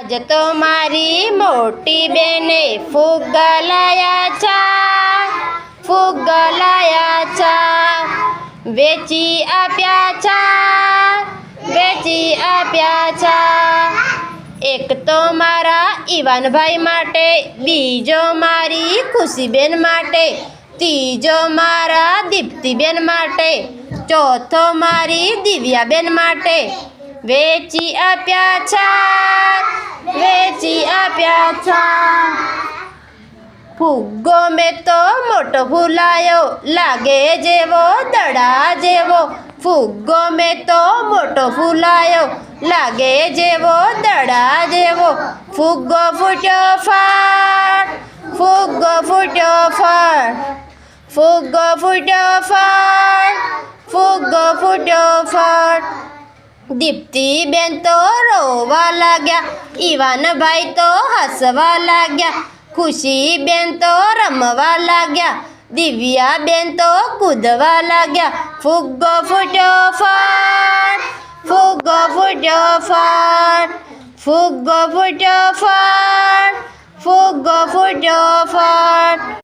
આજ તો મારી મોટી બેને ફુગ્ગા લાયા છા વેચી આપ્યા છા એક તો મારા ઈવાનભાઈ માટે, બીજો મારી ખુશીબેન માટે, ત્રીજો મારા દીપ્તિબેન માટે, ચોથો મારી દિવ્યાબેન માટે વેચી આપ્યા છા। ફુગ્ગો મેં તો મોટો ફૂલાયો લાગે જેવો દડા જેવો, ફુગ્ગો મેં તો મોટો ફૂલાયો લાગે જેવો દડા જેવો, ફુગ્ગો ફૂટ્યો ફાટ, ફુગ્ગો ફૂટ્યો ફાટ, ફુગ્ગો ફૂટ્યો ફાટ, ફુગ્ગો ફૂટ્યો ફાટ। દીપ્તિબેન તો રોવા લાગ્યા, ઈવાનભાઈ તો હસવા લાગ્યા, ખુશીબેન તો રમવા લાગ્યા, દિવ્યાબેન તો કૂદવા લાગ્યા। ફુગ્ગો ફૂટ્યો ફાટ, ફુગ્ગો ફૂટ્યો ફાટ, ફુગ્ગો ફૂટ્યો ફાટ, ફુગ્ગો ફૂટ્યો ફાટ।